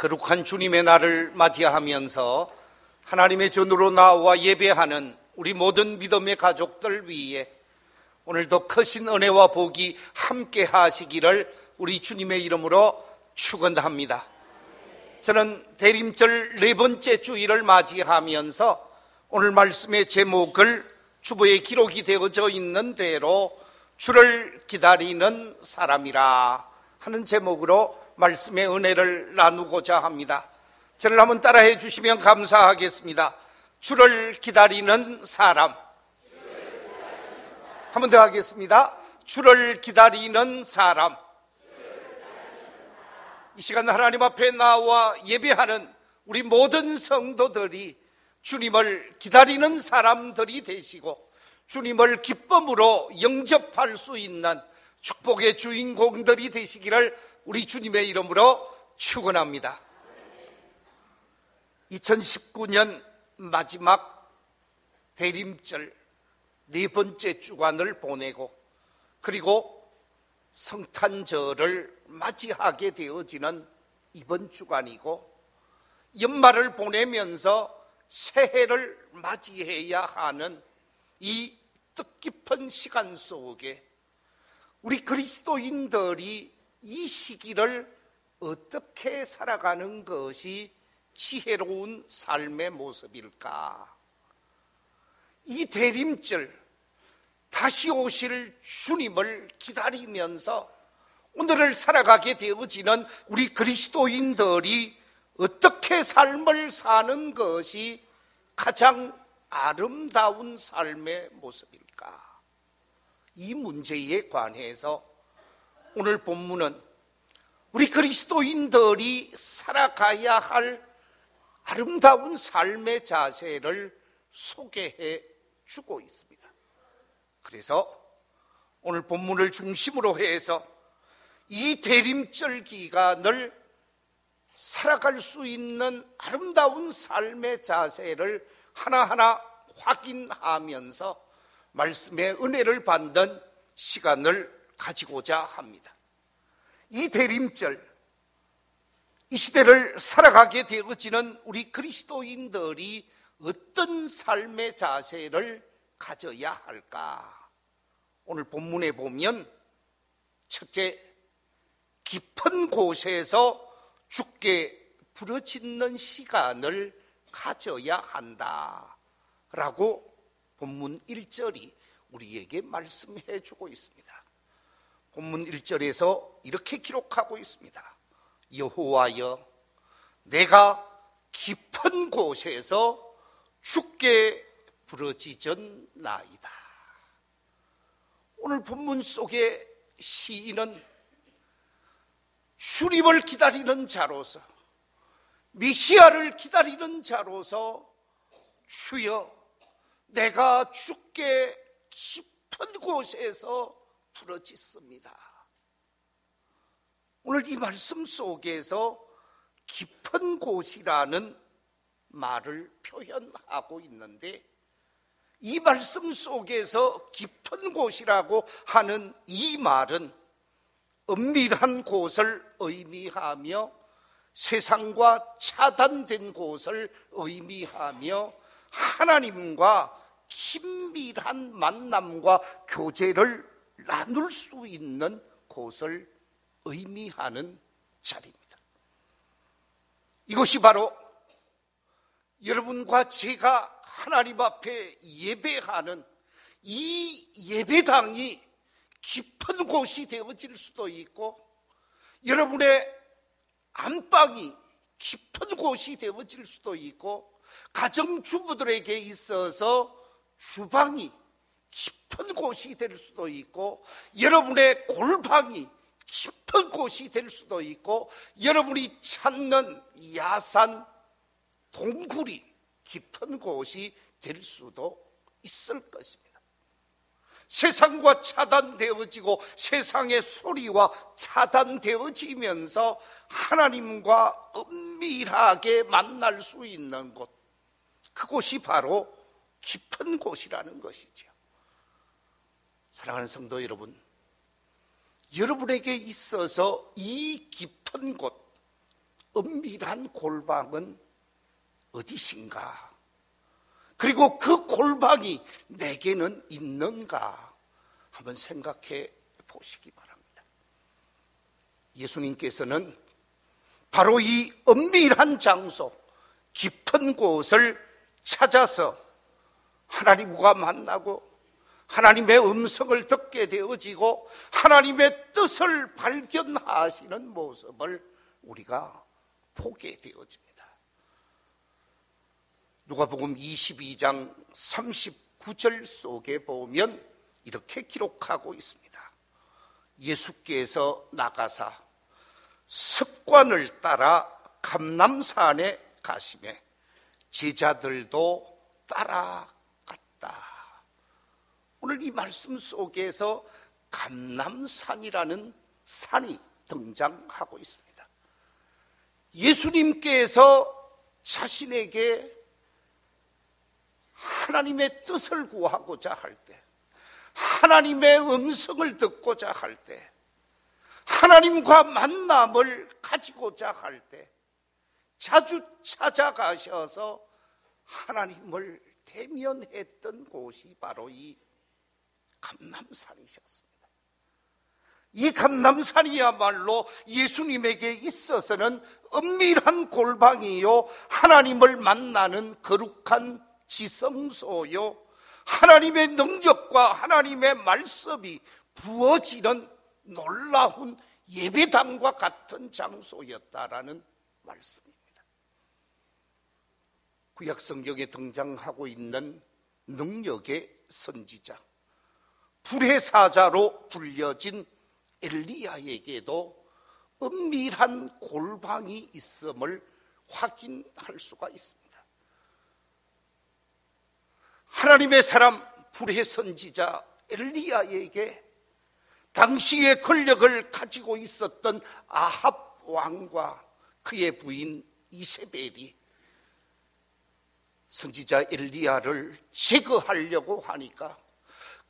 거룩한 주님의 날을 맞이하면서 하나님의 전으로 나와 예배하는 우리 모든 믿음의 가족들 위해 오늘도 크신 은혜와 복이 함께 하시기를 우리 주님의 이름으로 축원합니다. 저는 대림절 네 번째 주일을 맞이하면서 오늘 말씀의 제목을 주보에 기록이 되어져 있는 대로 주를 기다리는 사람이라 하는 제목으로 말씀의 은혜를 나누고자 합니다. 저를 한번 따라해 주시면 감사하겠습니다. 주를 기다리는 사람. 한 번 더 하겠습니다. 주를 기다리는 사람. 이 시간 하나님 앞에 나와 예배하는 우리 모든 성도들이 주님을 기다리는 사람들이 되시고 주님을 기쁨으로 영접할 수 있는 축복의 주인공들이 되시기를 우리 주님의 이름으로 축원합니다. 2019년 마지막 대림절 네 번째 주간을 보내고 그리고 성탄절을 맞이하게 되어지는 이번 주간이고 연말을 보내면서 새해를 맞이해야 하는 이 뜻깊은 시간 속에 우리 그리스도인들이 이 시기를 어떻게 살아가는 것이 지혜로운 삶의 모습일까? 이 대림절 다시 오실 주님을 기다리면서 오늘을 살아가게 되어지는 우리 그리스도인들이 어떻게 삶을 사는 것이 가장 아름다운 삶의 모습일까? 이 문제에 관해서 오늘 본문은 우리 그리스도인들이 살아가야 할 아름다운 삶의 자세를 소개해 주고 있습니다. 그래서 오늘 본문을 중심으로 해서 이 대림절 기간을 살아갈 수 있는 아름다운 삶의 자세를 하나하나 확인하면서 말씀의 은혜를 받는 시간을 가지고자 합니다. 이 대림절, 이 시대를 살아가게 되어지는 우리 그리스도인들이 어떤 삶의 자세를 가져야 할까? 오늘 본문에 보면 첫째, 깊은 곳에서 주께 부르짖는 시간을 가져야 한다 라고 본문 1절이 우리에게 말씀해 주고 있습니다. 본문 1절에서 이렇게 기록하고 있습니다. 여호와여, 내가 깊은 곳에서 주께 부르짖었나이다. 오늘 본문 속에 시인은 주님을 기다리는 자로서, 메시아를 기다리는 자로서 주여, 내가 주께 깊은 곳에서 부르짖습니다. 오늘 이 말씀 속에서 깊은 곳이라는 말을 표현하고 있는데 이 말씀 속에서 깊은 곳이라고 하는 이 말은 은밀한 곳을 의미하며 세상과 차단된 곳을 의미하며 하나님과 긴밀한 만남과 교제를 나눌 수 있는 곳을 의미하는 자리입니다. 이것이 바로 여러분과 제가 하나님 앞에 예배하는 이 예배당이 깊은 곳이 되어질 수도 있고 여러분의 안방이 깊은 곳이 되어질 수도 있고 가정주부들에게 있어서 주방이 깊은 곳이 될 수도 있고 여러분의 골방이 깊은 곳이 될 수도 있고 여러분이 찾는 야산, 동굴이 깊은 곳이 될 수도 있을 것입니다. 세상과 차단되어지고 세상의 소리와 차단되어지면서 하나님과 은밀하게 만날 수 있는 곳, 그곳이 바로 깊은 곳이라는 것이죠. 사랑하는 성도 여러분, 여러분에게 있어서 이 깊은 곳, 은밀한 골방은 어디신가? 그리고 그 골방이 내게는 있는가? 한번 생각해 보시기 바랍니다. 예수님께서는 바로 이 은밀한 장소, 깊은 곳을 찾아서 하나님과 만나고 하나님의 음성을 듣게 되어지고 하나님의 뜻을 발견하시는 모습을 우리가 보게 되어집니다. 누가복음 22장 39절 속에 보면 이렇게 기록하고 있습니다. 예수께서 나가사 습관을 따라 감람산에 가시매 제자들도 따라갔다. 오늘 이 말씀 속에서 감람산이라는 산이 등장하고 있습니다. 예수님께서 자신에게 하나님의 뜻을 구하고자 할 때, 하나님의 음성을 듣고자 할 때, 하나님과 만남을 가지고자 할 때 자주 찾아가셔서 하나님을 대면했던 곳이 바로 이 감람산이셨습니다. 이 감람산이야말로 예수님에게 있어서는 은밀한 골방이요, 하나님을 만나는 거룩한 지성소요, 하나님의 능력과 하나님의 말씀이 부어지는 놀라운 예배당과 같은 장소였다라는 말씀입니다. 구약 성경에 등장하고 있는 능력의 선지자, 불의 사자로 불려진 엘리야에게도 은밀한 골방이 있음을 확인할 수가 있습니다. 하나님의 사람 불의 선지자 엘리야에게 당시의 권력을 가지고 있었던 아합 왕과 그의 부인 이세벨이 선지자 엘리야를 제거하려고 하니까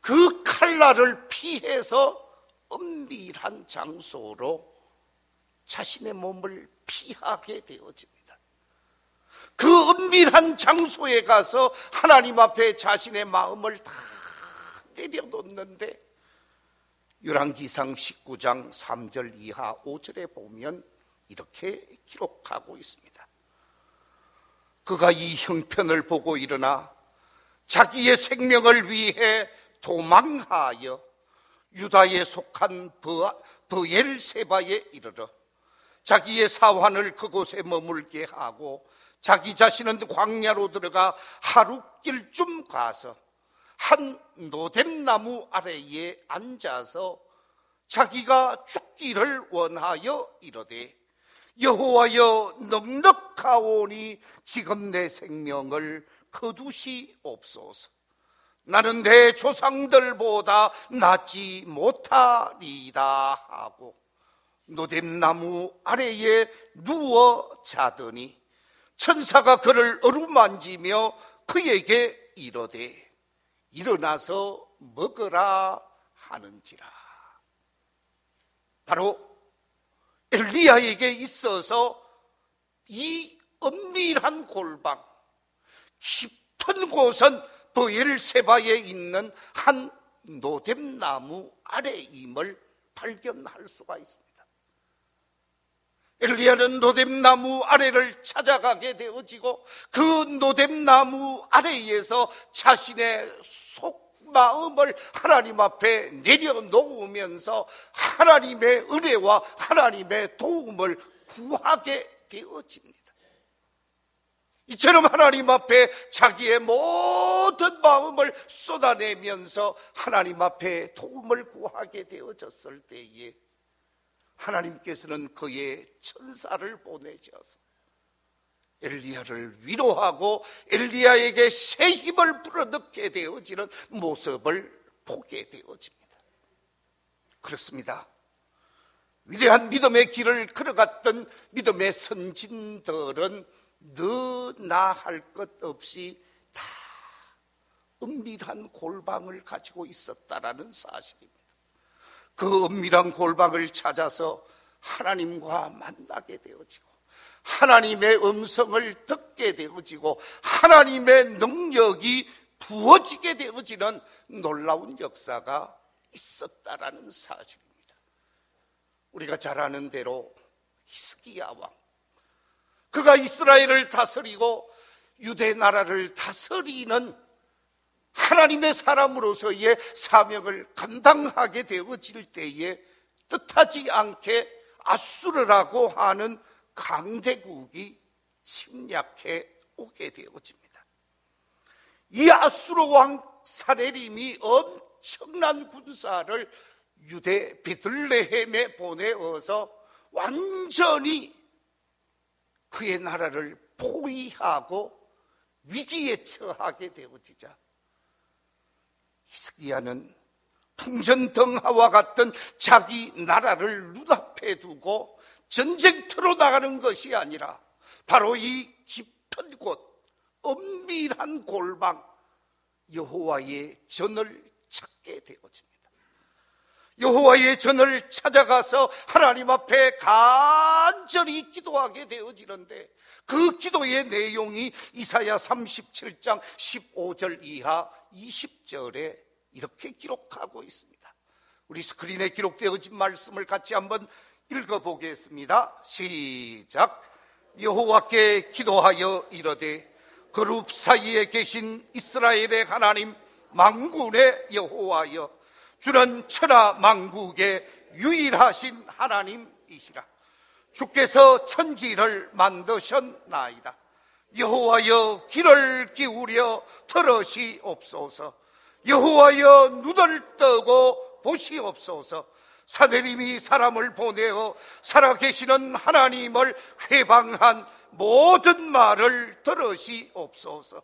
그 칼날을 피해서 은밀한 장소로 자신의 몸을 피하게 되어집니다. 그 은밀한 장소에 가서 하나님 앞에 자신의 마음을 다 내려놓는데 열왕기상 19장 3절 이하 5절에 보면 이렇게 기록하고 있습니다. 그가 이 형편을 보고 일어나 자기의 생명을 위해 도망하여 유다에 속한 브엘세바에 이르러 자기의 사환을 그곳에 머물게 하고 자기 자신은 광야로 들어가 하룻길쯤 가서 한 노뎀나무 아래에 앉아서 자기가 죽기를 원하여 이르되 여호와여 넉넉하오니 지금 내 생명을 거두시옵소서. 나는 내 조상들보다 낫지 못하리다 하고 노뎀나무 아래에 누워 자더니 천사가 그를 어루만지며 그에게 이르되 일어나서 먹으라 하는지라. 바로 엘리야에게 있어서 이 은밀한 골방, 깊은 곳은 브엘세바에 있는 한 노뎀나무 아래임을 발견할 수가 있습니다. 엘리야는 노뎀나무 아래를 찾아가게 되어지고 그 노뎀나무 아래에서 자신의 속마음을 하나님 앞에 내려놓으면서 하나님의 은혜와 하나님의 도움을 구하게 되어집니다. 이처럼 하나님 앞에 자기의 모든 마음을 쏟아내면서 하나님 앞에 도움을 구하게 되어졌을 때에 하나님께서는 그의 천사를 보내셔서 엘리야를 위로하고 엘리야에게 새 힘을 불어넣게 되어지는 모습을 보게 되어집니다. 그렇습니다. 위대한 믿음의 길을 걸어갔던 믿음의 선진들은 너나 할 것 없이 다 은밀한 골방을 가지고 있었다라는 사실입니다. 그 은밀한 골방을 찾아서 하나님과 만나게 되어지고 하나님의 음성을 듣게 되어지고 하나님의 능력이 부어지게 되어지는 놀라운 역사가 있었다라는 사실입니다. 우리가 잘 아는 대로 히스기야 왕, 그가 이스라엘을 다스리고 유대 나라를 다스리는 하나님의 사람으로서의 사명을 감당하게 되어질 때에 뜻하지 않게 아수르라고 하는 강대국이 침략해 오게 되어집니다. 이 아수르 왕 사네림이 엄청난 군사를 유대 베들레헴에 보내어서 완전히 그의 나라를 포위하고 위기에 처하게 되어지자 히스기야는 풍전등화와 같은 자기 나라를 눈앞에 두고 전쟁터로 나가는 것이 아니라 바로 이 깊은 곳, 엄밀한 골방 여호와의 전을 찾게 되어집니다. 여호와의 전을 찾아가서 하나님 앞에 간절히 기도하게 되어지는데 그 기도의 내용이 이사야 37장 15절 이하 20절에 이렇게 기록하고 있습니다. 우리 스크린에 기록되어진 말씀을 같이 한번 읽어보겠습니다. 시작. 여호와께 기도하여 이르되 그룹 사이에 계신 이스라엘의 하나님 만군의 여호와여, 주는 천하 만국의 유일하신 하나님이시라. 주께서 천지를 만드셨나이다. 여호와여, 귀를 기울여 들으시옵소서. 여호와여, 눈을 뜨고 보시옵소서. 사내림이 사람을 보내어 살아계시는 하나님을 회방한 모든 말을 들으시옵소서.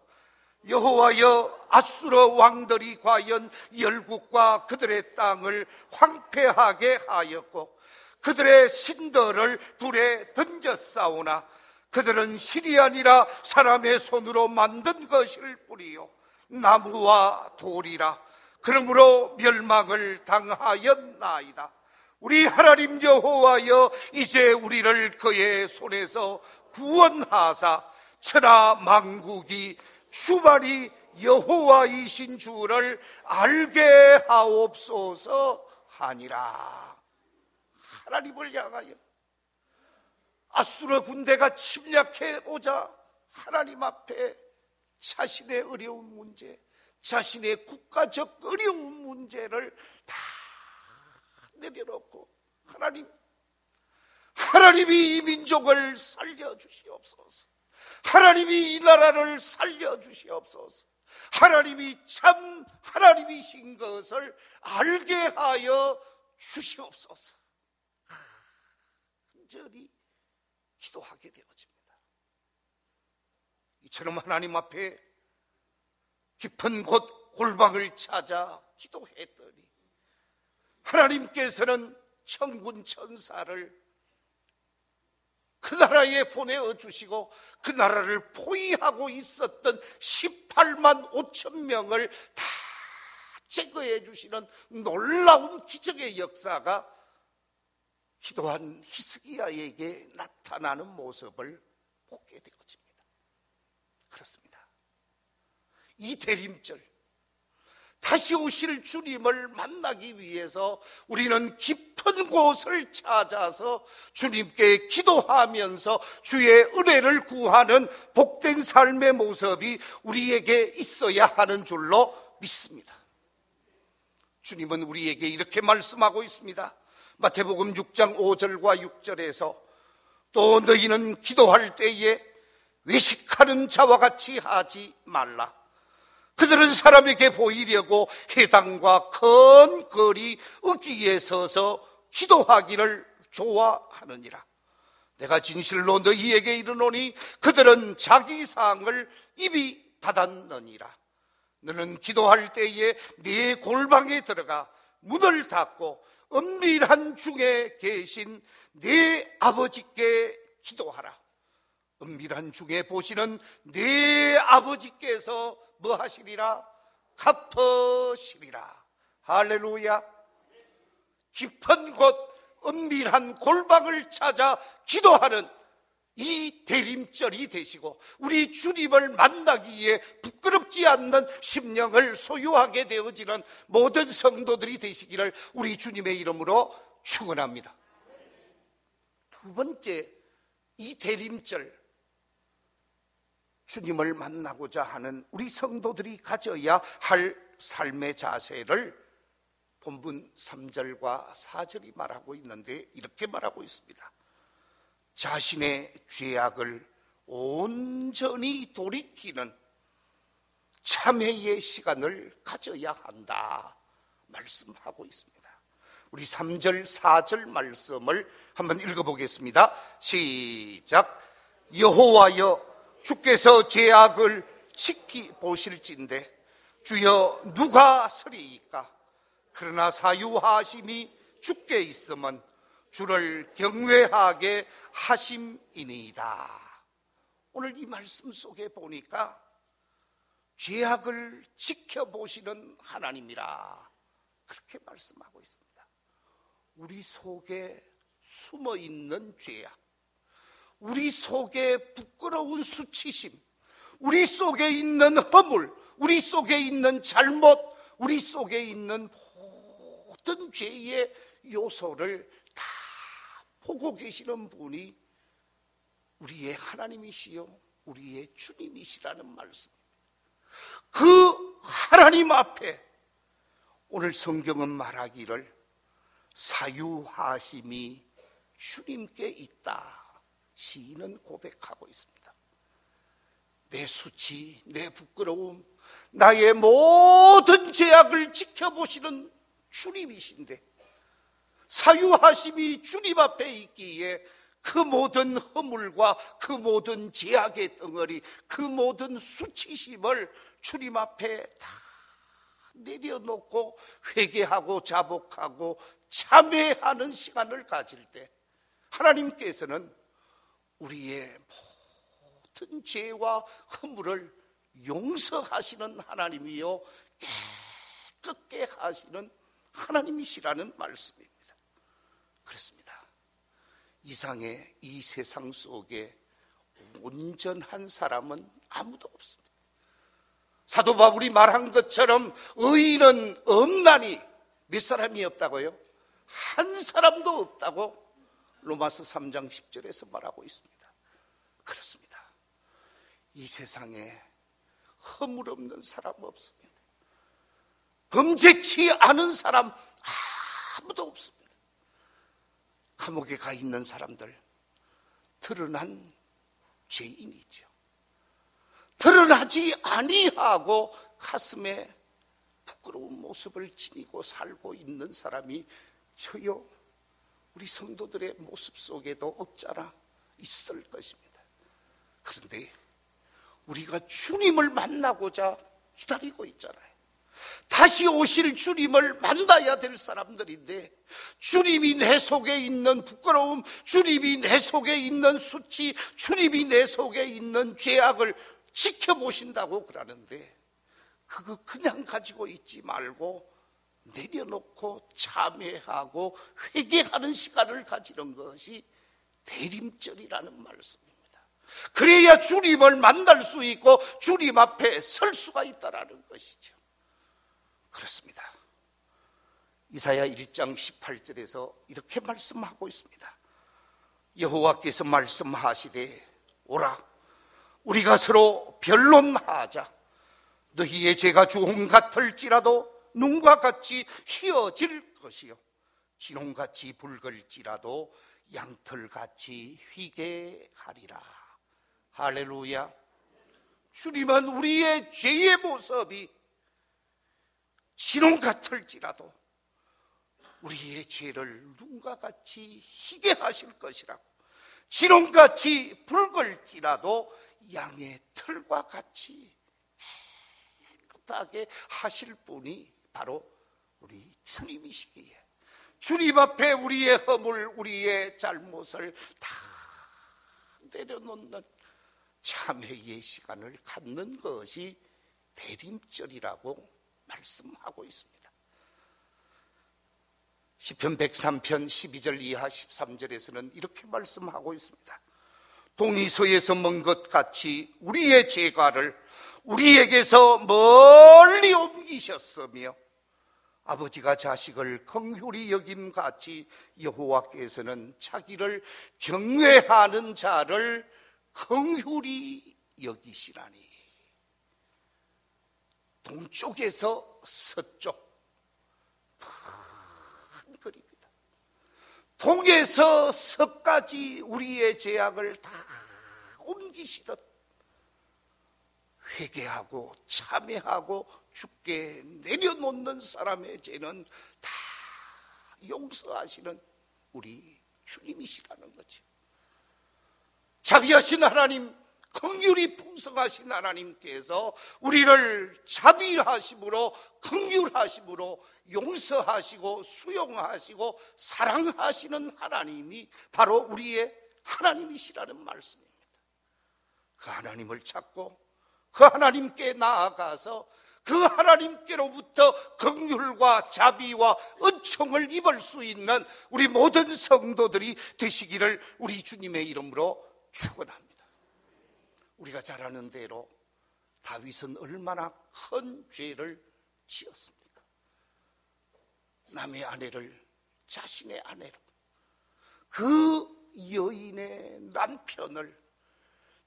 여호와여, 아수르 왕들이 과연 열국과 그들의 땅을 황폐하게 하였고 그들의 신들을 불에 던졌사오나 그들은 실이 아니라 사람의 손으로 만든 것일 뿐이요 나무와 돌이라. 그러므로 멸망을 당하였나이다. 우리 하나님 여호와여, 이제 우리를 그의 손에서 구원하사 천하 만국이 주만이 여호와이신 주를 알게 하옵소서 하니라. 하나님을 향하여 아수르 군대가 침략해 오자 하나님 앞에 자신의 어려운 문제, 자신의 국가적 어려운 문제를 다 내려놓고 하나님이 이 민족을 살려주시옵소서. 하나님이 이 나라를 살려주시옵소서. 하나님이 참 하나님이신 것을 알게 하여 주시옵소서. 간절히 기도하게 되어집니다. 이처럼 하나님 앞에 깊은 곳 골방을 찾아 기도했더니 하나님께서는 천군 천사를 그 나라에 보내어 주시고 그 나라를 포위하고 있었던 18만 5천 명을 다 제거해 주시는 놀라운 기적의 역사가 기도한 히스기야에게 나타나는 모습을 보게 되어집니다. 그렇습니다. 이 대림절, 다시 오실 주님을 만나기 위해서 우리는 깊은 곳을 찾아서 주님께 기도하면서 주의 은혜를 구하는 복된 삶의 모습이 우리에게 있어야 하는 줄로 믿습니다. 주님은 우리에게 이렇게 말씀하고 있습니다. 마태복음 6장 5절과 6절에서 또 너희는 기도할 때에 외식하는 자와 같이 하지 말라. 그들은 사람에게 보이려고 회당과 큰 거리 어귀에 서서 기도하기를 좋아하느니라. 내가 진실로 너희에게 이르노니 그들은 자기 상을 이미 받았느니라. 너는 기도할 때에 네 골방에 들어가 문을 닫고 은밀한 중에 계신 네 아버지께 기도하라. 은밀한 중에 보시는 네 아버지께서 뭐 하시리라? 갚으시리라. 할렐루야. 깊은 곳 은밀한 골방을 찾아 기도하는 이 대림절이 되시고 우리 주님을 만나기 위해 부끄럽지 않는 심령을 소유하게 되어지는 모든 성도들이 되시기를 우리 주님의 이름으로 축원합니다. 두 번째, 이 대림절, 주님을 만나고자 하는 우리 성도들이 가져야 할 삶의 자세를 본문 3절과 4절이 말하고 있는데 이렇게 말하고 있습니다. 자신의 죄악을 온전히 돌이키는 참회의 시간을 가져야 한다 말씀하고 있습니다. 우리 3절 4절 말씀을 한번 읽어보겠습니다. 시작. 여호와여, 주께서 죄악을 지켜보실진대 주여 누가 서리이까? 그러나 사유하심이 주께 있으면 주를 경외하게 하심이니이다. 오늘 이 말씀 속에 보니까 죄악을 지켜보시는 하나님이라 그렇게 말씀하고 있습니다. 우리 속에 숨어있는 죄악, 우리 속에 부끄러운 수치심, 우리 속에 있는 허물, 우리 속에 있는 잘못, 우리 속에 있는 모든 죄의 요소를 다 보고 계시는 분이 우리의 하나님이시요 우리의 주님이시라는 말씀입니다. 그 하나님 앞에 오늘 성경은 말하기를 사유하심이 주님께 있다 시인은 고백하고 있습니다. 내 수치, 내 부끄러움, 나의 모든 죄악을 지켜보시는 주님이신데 사유하심이 주님 앞에 있기에 그 모든 허물과 그 모든 죄악의 덩어리, 그 모든 수치심을 주님 앞에 다 내려놓고 회개하고 자복하고 참회하는 시간을 가질 때 하나님께서는 우리의 모든 죄와 허물을 용서하시는 하나님이요 깨끗게 하시는 하나님이시라는 말씀입니다. 그렇습니다. 이상의 이 세상 속에 온전한 사람은 아무도 없습니다. 사도 바울이 말한 것처럼 의인은 없나니 몇 사람이 없다고요? 한 사람도 없다고 로마서 3장 10절에서 말하고 있습니다. 그렇습니다. 이 세상에 허물 없는 사람 없습니다. 범죄치 않은 사람 아무도 없습니다. 감옥에 가 있는 사람들 드러난 죄인이죠. 드러나지 아니하고 가슴에 부끄러운 모습을 지니고 살고 있는 사람이 저요 우리 성도들의 모습 속에도 없잖아 있을 것입니다. 그런데 우리가 주님을 만나고자 기다리고 있잖아요. 다시 오실 주님을 만나야 될 사람들인데 주님이 내 속에 있는 부끄러움, 주님이 내 속에 있는 수치, 주님이 내 속에 있는 죄악을 지켜보신다고 그러는데 그거 그냥 가지고 있지 말고 내려놓고 참회하고 회개하는 시간을 가지는 것이 대림절이라는 말씀입니다. 그래야 주님을 만날 수 있고 주님 앞에 설 수가 있다라는 것이죠. 그렇습니다. 이사야 1장 18절에서 이렇게 말씀하고 있습니다. 여호와께서 말씀하시되 오라 우리가 서로 변론하자. 너희의 죄가 주홍 같을지라도 눈과 같이 희어질 것이요 진홍같이 붉을지라도 양털같이 휘게 하리라. 할렐루야. 주님은 우리의 죄의 모습이 진홍 같을지라도 우리의 죄를 눈과 같이 희게 하실 것이라고, 진홍같이 붉을지라도 양의 털과 같이 깨끗하게 하실 분이 바로 우리 주님이시기에 주님 앞에 우리의 허물, 우리의 잘못을 다 내려놓는 참회의 시간을 갖는 것이 대림절이라고 말씀하고 있습니다. 시편 103편 12절 이하 13절에서는 이렇게 말씀하고 있습니다. 동이서에서 먼 것 같이 우리의 죄가를 우리에게서 멀리 옮기셨으며 아버지가 자식을 긍휼히 여김같이 여호와께서는 자기를 경외하는 자를 긍휼히 여기시라니. 동쪽에서 서쪽 큰 거리입니다. 동에서 서까지 우리의 죄악을 다 옮기시듯 회개하고 참회하고 주께 내려놓는 사람의 죄는 다 용서하시는 우리 주님이시라는 거죠. 자비하신 하나님, 긍휼이 풍성하신 하나님께서 우리를 자비하심으로 긍휼하심으로 용서하시고 수용하시고 사랑하시는 하나님이 바로 우리의 하나님이시라는 말씀입니다. 그 하나님을 찾고 그 하나님께 나아가서 그 하나님께로부터 긍휼과 자비와 은총을 입을 수 있는 우리 모든 성도들이 되시기를 우리 주님의 이름으로 축원합니다. 우리가 잘 아는 대로 다윗은 얼마나 큰 죄를 지었습니까? 남의 아내를 자신의 아내로, 그 여인의 남편을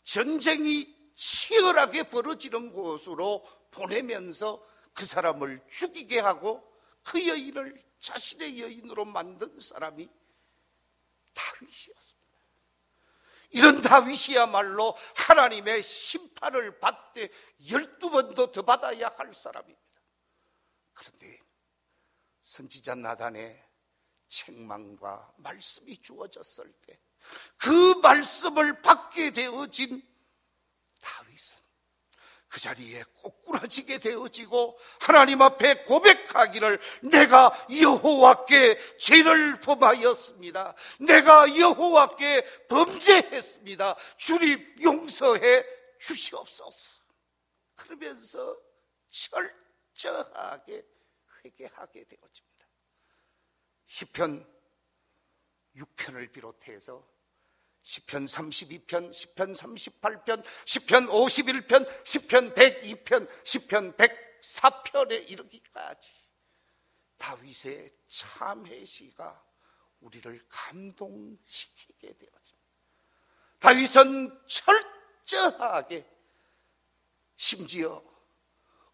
전쟁이 치열하게 벌어지는 곳으로 보내면서 그 사람을 죽이게 하고 그 여인을 자신의 여인으로 만든 사람이 다윗이었습니다. 이런 다윗이야말로 하나님의 심판을 받되 12번도 더 받아야 할 사람입니다. 그런데 선지자 나단의 책망과 말씀이 주어졌을 때 그 말씀을 받게 되어진 다윗은 그 자리에 꼬꾸라지게 되어지고 하나님 앞에 고백하기를 내가 여호와께 죄를 범하였습니다. 내가 여호와께 범죄했습니다. 주님 용서해 주시옵소서. 그러면서 철저하게 회개하게 되어집니다. 시편 6편을 비롯해서 시편 32편, 시편 38편, 시편 51편, 시편 102편, 시편 104편에 이르기까지 다윗의 참회시가 우리를 감동시키게 되었습니다. 다윗은 철저하게 심지어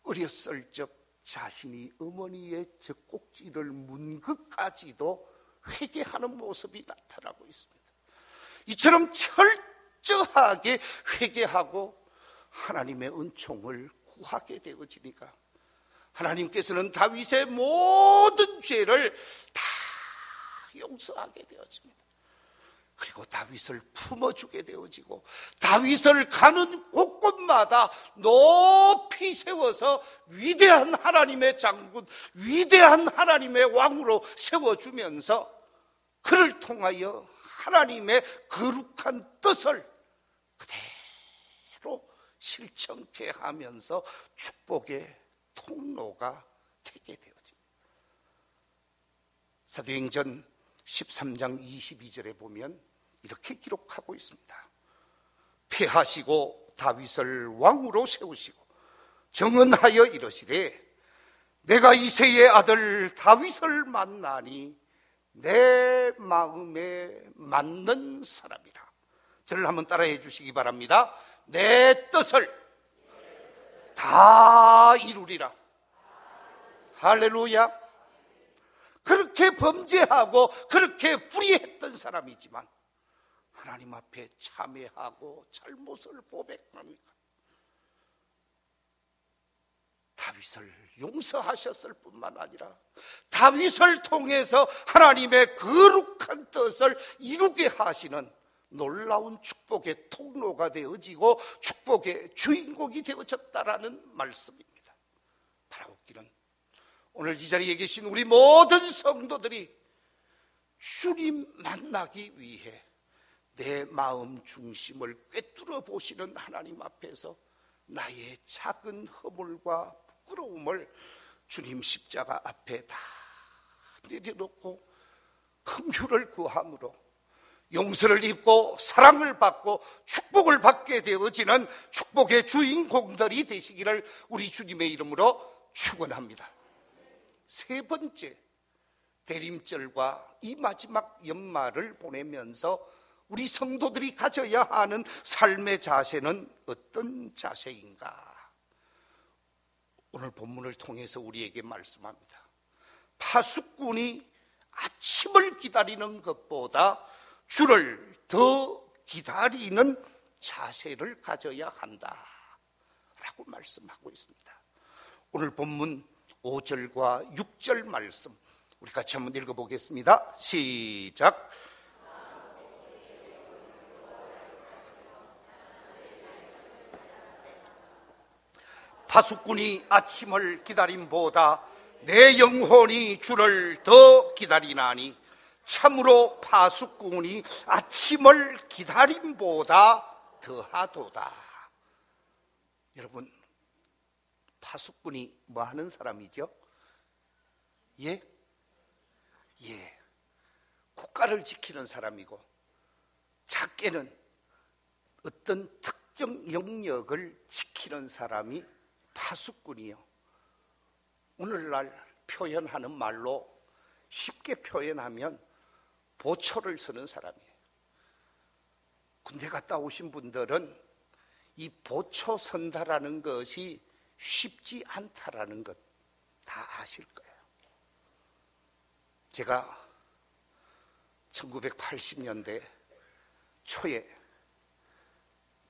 어렸을 적 자신이 어머니의 젖꼭지를 문 것까지도 회개하는 모습이 나타나고 있습니다. 이처럼 철저하게 회개하고 하나님의 은총을 구하게 되어지니까 하나님께서는 다윗의 모든 죄를 다 용서하게 되어집니다. 그리고 다윗을 품어주게 되어지고 다윗을 가는 곳곳마다 높이 세워서 위대한 하나님의 장군, 위대한 하나님의 왕으로 세워주면서 그를 통하여 하나님의 거룩한 뜻을 그대로 실천케 하면서 축복의 통로가 되게 되어집니다. 사도행전 13장 22절에 보면 이렇게 기록하고 있습니다. 패하시고 다윗을 왕으로 세우시고 정언하여 이르시되 내가 이새의 아들 다윗을 만나니 내 마음에 맞는 사람이라. 저를 한번 따라해 주시기 바랍니다. 내 뜻을 다 이루리라. 할렐루야. 그렇게 범죄하고 그렇게 불의했던 사람이지만 하나님 앞에 참회하고 잘못을 고백합니다. 다윗을 용서하셨을 뿐만 아니라 다윗을 통해서 하나님의 거룩한 뜻을 이루게 하시는 놀라운 축복의 통로가 되어지고 축복의 주인공이 되어졌다라는 말씀입니다. 바라옵기는 오늘 이 자리에 계신 우리 모든 성도들이 주님 만나기 위해 내 마음 중심을 꿰뚫어 보시는 하나님 앞에서 나의 작은 허물과 부끄러움을 주님 십자가 앞에 다 내려놓고 긍휼을 구함으로 용서를 입고 사랑을 받고 축복을 받게 되어지는 축복의 주인공들이 되시기를 우리 주님의 이름으로 축원합니다. 세 번째, 대림절과 이 마지막 연말을 보내면서 우리 성도들이 가져야 하는 삶의 자세는 어떤 자세인가? 오늘 본문을 통해서 우리에게 말씀합니다. 파수꾼이 아침을 기다리는 것보다 주를 더 기다리는 자세를 가져야 한다 라고 말씀하고 있습니다. 오늘 본문 5절과 6절 말씀 우리 같이 한번 읽어보겠습니다. 시작. 파수꾼이 아침을 기다림보다 내 영혼이 주를 더 기다리나니 참으로 파수꾼이 아침을 기다림보다 더하도다. 여러분, 파수꾼이 뭐 하는 사람이죠? 예? 국가를 지키는 사람이고, 작게는 어떤 특정 영역을 지키는 사람이 파수꾼이요. 오늘날 표현하는 말로 쉽게 표현하면 보초를 서는 사람이에요. 군대 갔다 오신 분들은 이 보초 선다라는 것이 쉽지 않다라는 것 다 아실 거예요. 제가 1980년대 초에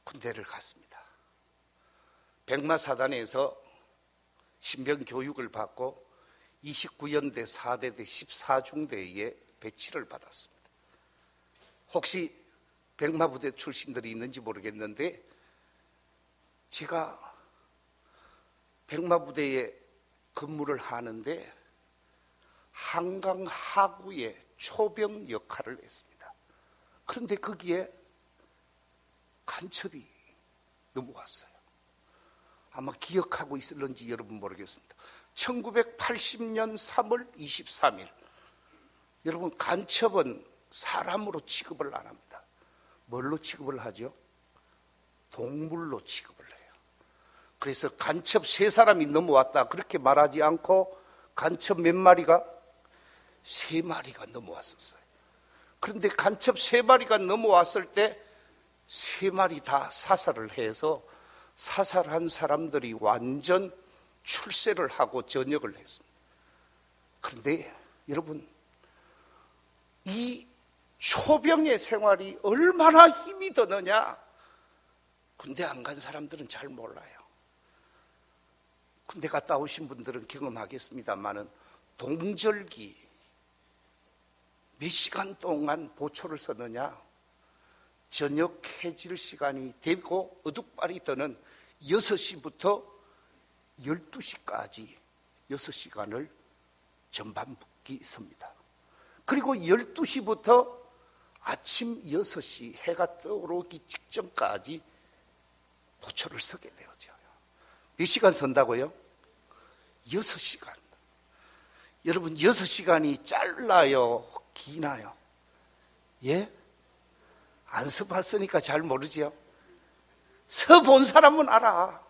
군대를 갔습니다. 백마사단에서 신병 교육을 받고 29연대 4대대 14중대에 배치를 받았습니다. 혹시 백마부대 출신들이 있는지 모르겠는데 제가 백마부대에 근무를 하는데 한강 하구의 초병 역할을 했습니다. 그런데 거기에 간첩이 넘어왔어요. 아마 기억하고 있을런지 여러분 모르겠습니다. 1980년 3월 23일 여러분, 간첩은 사람으로 취급을 안 합니다. 뭘로 취급을 하죠? 동물로 취급을 해요. 그래서 간첩 3사람이 넘어왔다 그렇게 말하지 않고 간첩 몇 마리가? 3마리가 넘어왔었어요. 그런데 간첩 3마리가 넘어왔을 때 3마리 다 사살을 해서 사살한 사람들이 완전 출세를 하고 전역을 했습니다. 그런데 여러분, 이 초병의 생활이 얼마나 힘이 드느냐? 군대 안 간 사람들은 잘 몰라요. 군대 갔다 오신 분들은 경험하겠습니다만은 동절기 몇 시간 동안 보초를 서느냐? 저녁 해질 시간이 되고 어둑발이 드는 6시부터 12시까지 6시간을 전반부기 섭니다. 그리고 12시부터 아침 6시 해가 떠오르기 직전까지 보초를 서게 되어져요. 몇 시간 선다고요? 6시간. 여러분, 6시간이 짧나요? 기나요? 예? 안 서봤으니까 잘 모르지요? 서본 사람은 알아.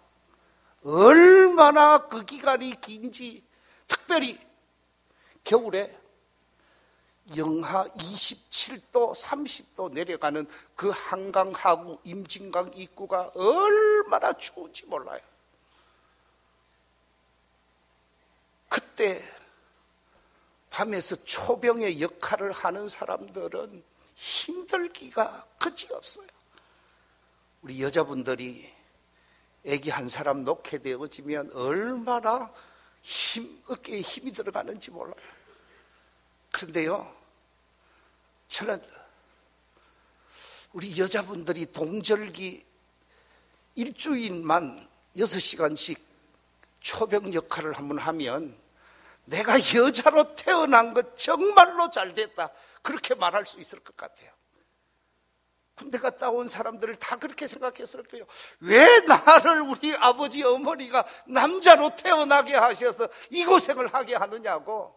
얼마나 그 기간이 긴지. 특별히 겨울에 영하 27도, 30도 내려가는 그 한강 하구 임진강 입구가 얼마나 추운지 몰라요. 그때 밤에서 초병의 역할을 하는 사람들은 힘들기가 그지없어요. 우리 여자분들이 아기 한 사람 놓게 되어지면 얼마나 어깨에 힘이 들어가는지 몰라요. 그런데요, 저는 우리 여자분들이 동절기 일주일만 6시간씩 초병 역할을 한번 하면 내가 여자로 태어난 것 정말로 잘 됐다, 그렇게 말할 수 있을 것 같아요. 군대 갔다 온 사람들을 다 그렇게 생각했을 거예요. 왜 나를 우리 아버지 어머니가 남자로 태어나게 하셔서 이 고생을 하게 하느냐고.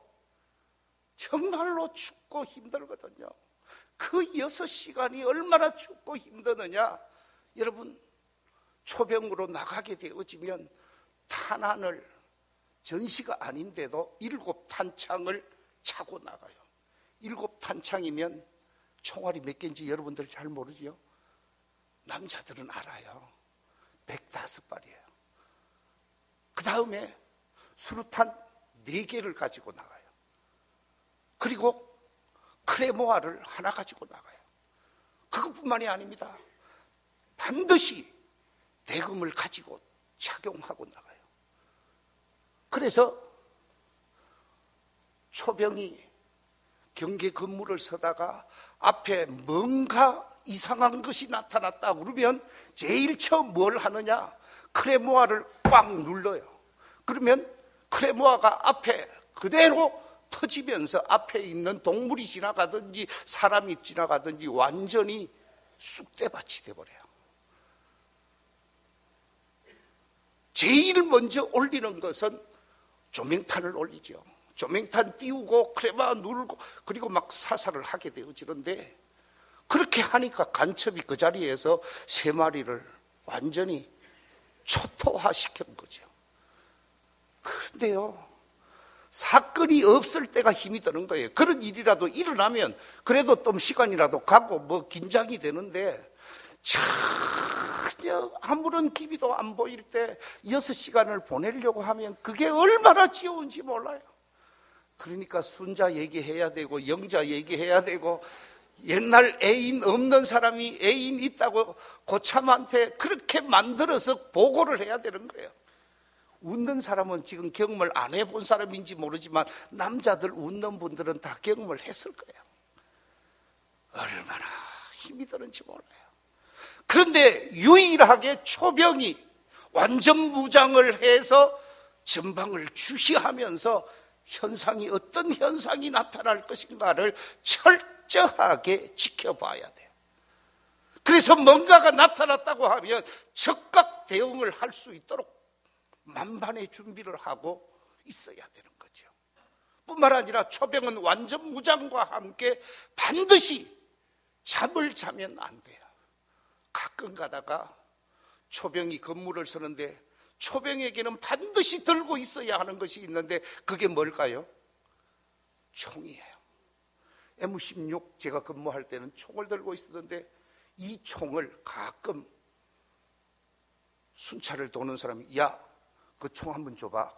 정말로 춥고 힘들거든요. 그 6시간이 얼마나 춥고 힘드느냐. 여러분, 초병으로 나가게 되어지면 탄환을 전시가 아닌데도 7탄창을 차고 나가요. 7탄창이면 총알이 몇 개인지 여러분들 잘 모르지요? 남자들은 알아요. 105발이에요. 그 다음에 수류탄 4개를 가지고 나가요. 그리고 크레모아를 하나 가지고 나가요. 그것뿐만이 아닙니다. 반드시 대금을 가지고 착용하고 나가요. 그래서 초병이 경계 근무를 서다가 앞에 뭔가 이상한 것이 나타났다 그러면 제일 처음 뭘 하느냐? 크레모아를 꽉 눌러요. 그러면 크레모아가 앞에 그대로 퍼지면서 앞에 있는 동물이 지나가든지 사람이 지나가든지 완전히 쑥대밭이 돼버려요. 제일 먼저 올리는 것은 조명탄을 올리죠. 조명탄 띄우고 크레모아 누르고 그리고 막 사살을 하게 되어지는데, 그렇게 하니까 간첩이 그 자리에서 3마리를 완전히 초토화시킨 거죠. 그런데요, 사건이 없을 때가 힘이 드는 거예요. 그런 일이라도 일어나면 그래도 좀 시간이라도 가고 뭐 긴장이 되는데, 전혀 아무런 기미도 안 보일 때 6시간을 보내려고 하면 그게 얼마나 지겨운지 몰라요. 그러니까 순자 얘기해야 되고 영자 얘기해야 되고, 옛날 애인 없는 사람이 애인 있다고 고참한테 그렇게 만들어서 보고를 해야 되는 거예요. 웃는 사람은 지금 경험을 안 해본 사람인지 모르지만 남자들 웃는 분들은 다 경험을 했을 거예요. 얼마나 힘이 드는지 몰라요. 그런데 유일하게 초병이 완전 무장을 해서 전방을 주시하면서 현상이 어떤 현상이 나타날 것인가를 철저하게 지켜봐야 돼요. 그래서 뭔가가 나타났다고 하면 즉각 대응을 할 수 있도록 만반의 준비를 하고 있어야 되는 거죠. 뿐만 아니라 초병은 완전 무장과 함께 반드시 잠을 자면 안 돼요. 가끔 가다가 초병이 근무를 서는데 초병에게는 반드시 들고 있어야 하는 것이 있는데 그게 뭘까요? 총이에요. M16 제가 근무할 때는 총을 들고 있었는데 이 총을 가끔 순찰을 도는 사람이 야, 그 총 한번 줘봐.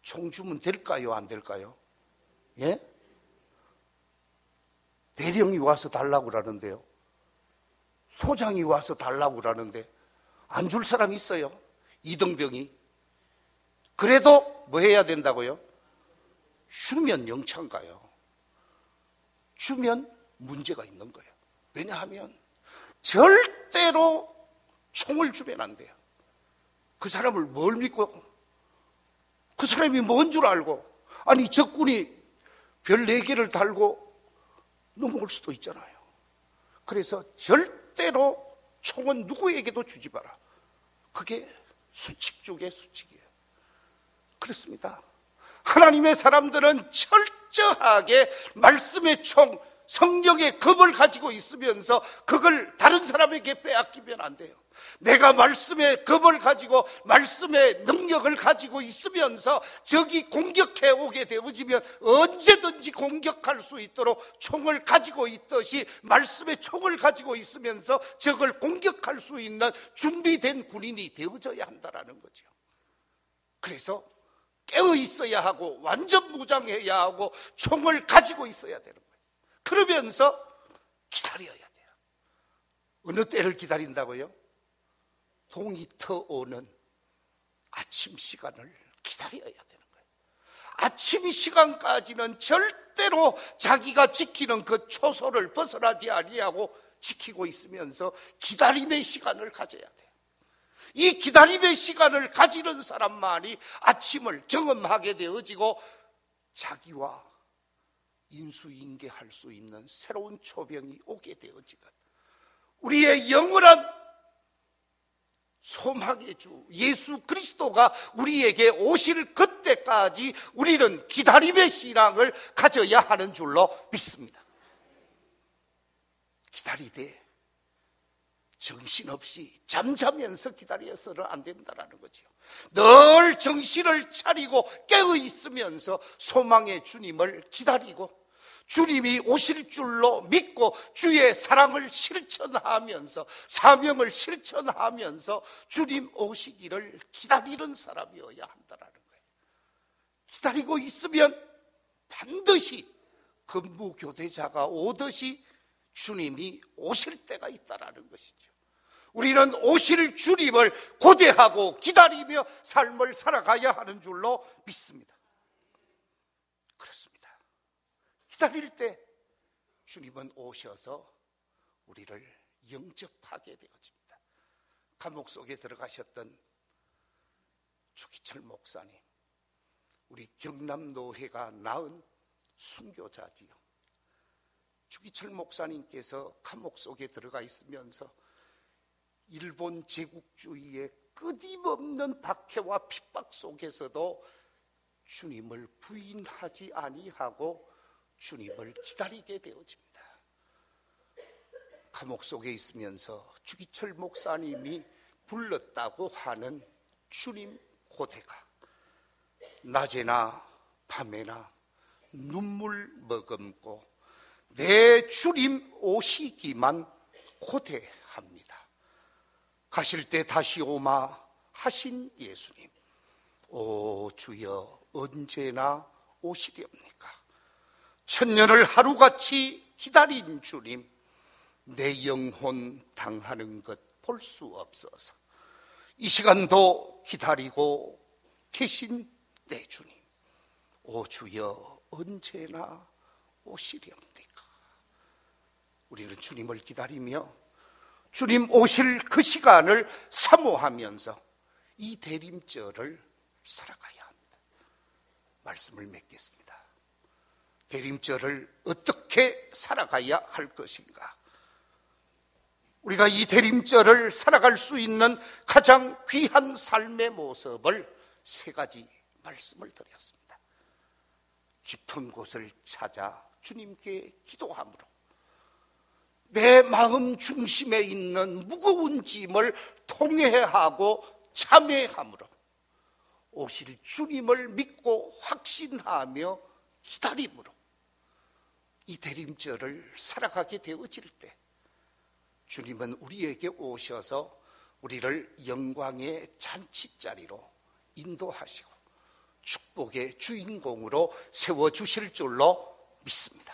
총 주면 될까요? 안 될까요? 예? 대령이 와서 달라고 그러는데요. 소장이 와서 달라고 그러는데 안 줄 사람 있어요. 이등병이. 그래도 뭐 해야 된다고요? 주면 영창 가요. 주면 문제가 있는 거예요. 왜냐하면 절대로 총을 주면 안 돼요. 그 사람을 뭘 믿고, 그 사람이 뭔 줄 알고, 아니 적군이 별 4개를 달고 넘어올 수도 있잖아요. 그래서 절대로 총은 누구에게도 주지 마라. 그게 수칙 중에 수칙이에요. 그렇습니다. 하나님의 사람들은 철저하게 말씀의 총, 성령의 검을 가지고 있으면서 그걸 다른 사람에게 빼앗기면 안 돼요. 내가 말씀의 검을 가지고 말씀의 능력을 가지고 있으면서 적이 공격해 오게 되어지면 언제든지 공격할 수 있도록 총을 가지고 있듯이 말씀의 총을 가지고 있으면서 적을 공격할 수 있는 준비된 군인이 되어져야 한다는 거죠. 그래서 깨어 있어야 하고 완전 무장해야 하고 총을 가지고 있어야 되는 거예요. 그러면서 기다려야 돼요. 어느 때를 기다린다고요? 동이 터오는 아침 시간을 기다려야 되는 거예요. 아침 시간까지는 절대로 자기가 지키는 그 초소를 벗어나지 아니하고 지키고 있으면서 기다림의 시간을 가져야 돼요. 이 기다림의 시간을 가지는 사람만이 아침을 경험하게 되어지고 자기와 인수인계할 수 있는 새로운 초병이 오게 되어지는 우리의 영원한 소망의 주 예수 그리스도가 우리에게 오실 그때까지 우리는 기다림의 신앙을 가져야 하는 줄로 믿습니다. 기다리되 정신없이 잠자면서 기다려서는 안 된다라는 거죠. 늘 정신을 차리고 깨어 있으면서 소망의 주님을 기다리고 주님이 오실 줄로 믿고 주의 사랑을 실천하면서 사명을 실천하면서 주님 오시기를 기다리는 사람이어야 한다라는 거예요. 기다리고 있으면 반드시 근무교대자가 오듯이 주님이 오실 때가 있다라는 것이죠. 우리는 오실 주님을 고대하고 기다리며 삶을 살아가야 하는 줄로 믿습니다. 그렇습니다. 기다릴 때 주님은 오셔서 우리를 영접하게 되어집니다. 감옥 속에 들어가셨던 주기철 목사님, 우리 경남노회가 낳은 순교자지요. 주기철 목사님께서 감옥 속에 들어가 있으면서 일본 제국주의의 끊임없는 박해와 핍박 속에서도 주님을 부인하지 아니하고 주님을 기다리게 되어집니다. 감옥 속에 있으면서 주기철 목사님이 불렀다고 하는 주님 고대가 낮에나 밤에나 눈물 머금고 내 주님 오시기만 고대합니다. 가실 때 다시 오마 하신 예수님, 오 주여 언제나 오시렵니까? 천년을 하루같이 기다린 주님, 내 영혼 당하는 것 볼 수 없어서 이 시간도 기다리고 계신 내 주님, 오 주여 언제나 오시렵니까? 우리는 주님을 기다리며 주님 오실 그 시간을 사모하면서 이 대림절을 살아가야 합니다. 말씀을 맺겠습니다. 대림절을 어떻게 살아가야 할 것인가? 우리가 이 대림절을 살아갈 수 있는 가장 귀한 삶의 모습을 세 가지 말씀을 드렸습니다. 깊은 곳을 찾아 주님께 기도함으로, 내 마음 중심에 있는 무거운 짐을 통회하고 참회함으로, 오실 주님을 믿고 확신하며 기다림으로 이 대림절을 살아가게 되어질 때 주님은 우리에게 오셔서 우리를 영광의 잔치자리로 인도하시고 축복의 주인공으로 세워주실 줄로 믿습니다.